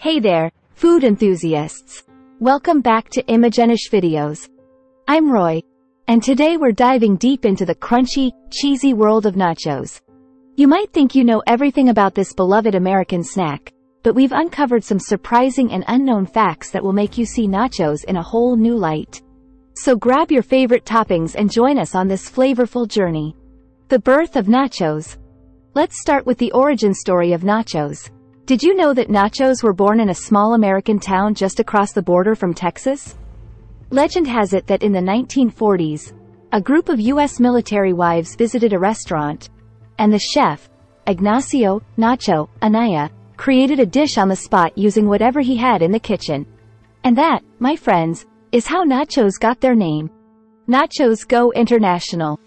Hey there, food enthusiasts. Welcome back to imagenishvideos. I'm Roy, and today we're diving deep into the crunchy, cheesy world of nachos. You might think you know everything about this beloved American snack, but we've uncovered some surprising and unknown facts that will make you see nachos in a whole new light. So grab your favorite toppings and join us on this flavorful journey. The birth of nachos. Let's start with the origin story of nachos. Did you know that nachos were born in a small American town just across the border from Texas? Legend has it that in the 1940s, a group of U.S. military wives visited a restaurant, and the chef, Ignacio Nacho Anaya, created a dish on the spot using whatever he had in the kitchen. And that, my friends, is how nachos got their name. Nachos go international.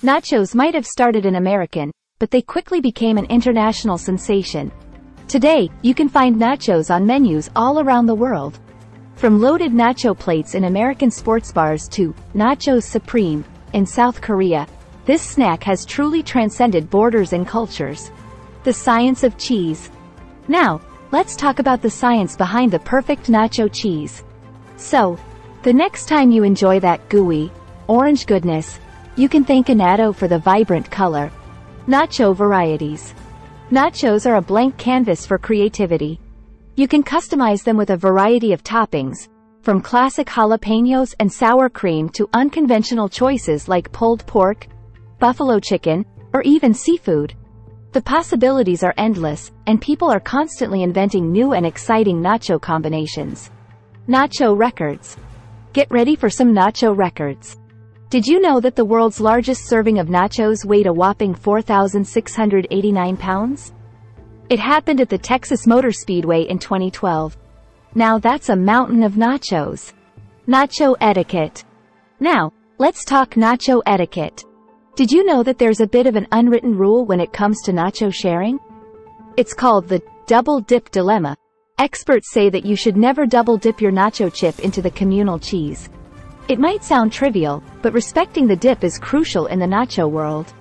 Nachos might have started in American, but they quickly became an international sensation. Today, you can find nachos on menus all around the world. From loaded nacho plates in American sports bars to Nachos Supreme in South Korea, this snack has truly transcended borders and cultures. The science of cheese. Now, let's talk about the science behind the perfect nacho cheese. So, the next time you enjoy that gooey, orange goodness, you can thank Nacho for the vibrant color. Nacho varieties. Nachos are a blank canvas for creativity. You can customize them with a variety of toppings, from classic jalapeños and sour cream to unconventional choices like pulled pork, buffalo chicken, or even seafood. The possibilities are endless, and people are constantly inventing new and exciting nacho combinations. Nacho records. Get ready for some nacho records. Did you know that the world's largest serving of nachos weighed a whopping 4,689 pounds? It happened at the Texas Motor Speedway in 2012. Now that's a mountain of nachos. Nacho etiquette. Now, let's talk nacho etiquette. Did you know that there's a bit of an unwritten rule when it comes to nacho sharing? It's called the double dip dilemma. Experts say that you should never double dip your nacho chip into the communal cheese. It might sound trivial, but respecting the dip is crucial in the nacho world.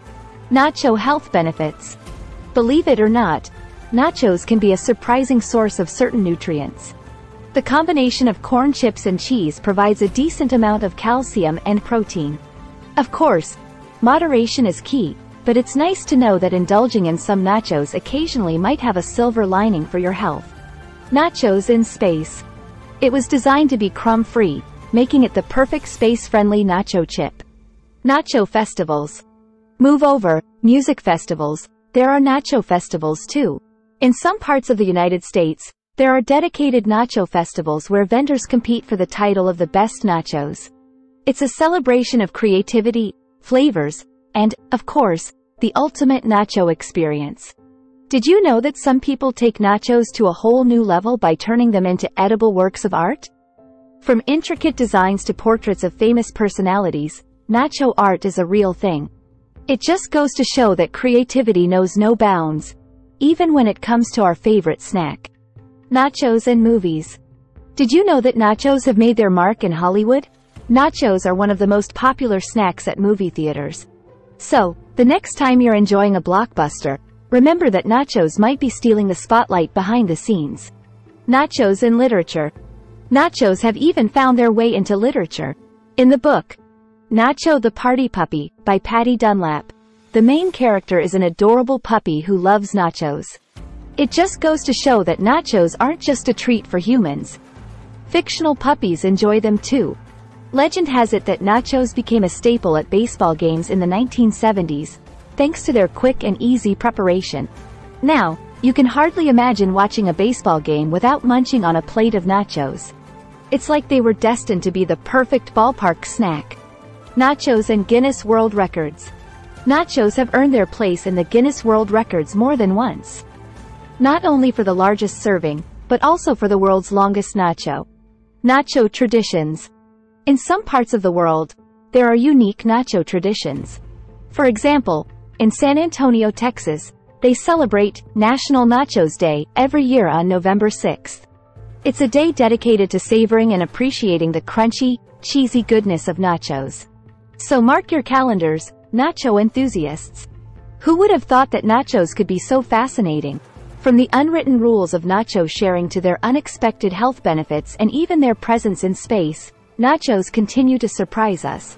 Nacho health benefits. Believe it or not, nachos can be a surprising source of certain nutrients. The combination of corn chips and cheese provides a decent amount of calcium and protein. Of course, moderation is key, but it's nice to know that indulging in some nachos occasionally might have a silver lining for your health. Nachos in space. It was designed to be crumb-free, making it the perfect space-friendly nacho chip. Nacho festivals. Move over, music festivals. There are nacho festivals too. In some parts of the United States, there are dedicated nacho festivals where vendors compete for the title of the best nachos. It's a celebration of creativity, flavors, and, of course, the ultimate nacho experience. Did you know that some people take nachos to a whole new level by turning them into edible works of art? From intricate designs to portraits of famous personalities, nacho art is a real thing. It just goes to show that creativity knows no bounds, even when it comes to our favorite snack. Nachos and movies. Did you know that nachos have made their mark in Hollywood? Nachos are one of the most popular snacks at movie theaters. So, the next time you're enjoying a blockbuster, remember that nachos might be stealing the spotlight behind the scenes. Nachos in literature. Nachos have even found their way into literature. In the book, Nacho the Party Puppy, by Patty Dunlap, the main character is an adorable puppy who loves nachos. It just goes to show that nachos aren't just a treat for humans. Fictional puppies enjoy them too. Legend has it that nachos became a staple at baseball games in the 1970s, thanks to their quick and easy preparation. Now, you can hardly imagine watching a baseball game without munching on a plate of nachos. It's like they were destined to be the perfect ballpark snack. Nachos and Guinness World Records. Nachos have earned their place in the Guinness World Records more than once. Not only for the largest serving, but also for the world's longest nacho. Nacho traditions. In some parts of the world, there are unique nacho traditions. For example, in San Antonio, Texas, they celebrate National Nachos Day every year on November 6th. It's a day dedicated to savoring and appreciating the crunchy, cheesy goodness of nachos. So mark your calendars, nacho enthusiasts. Who would have thought that nachos could be so fascinating? From the unwritten rules of nacho sharing to their unexpected health benefits and even their presence in space, nachos continue to surprise us.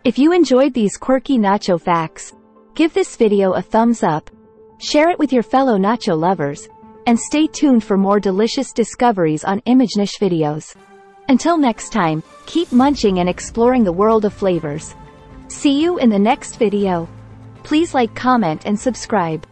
If you enjoyed these quirky nacho facts, give this video a thumbs up, share it with your fellow nacho lovers, and stay tuned for more delicious discoveries on imagenishvideos. Until next time, keep munching and exploring the world of flavors. See you in the next video. Please like, comment, and subscribe.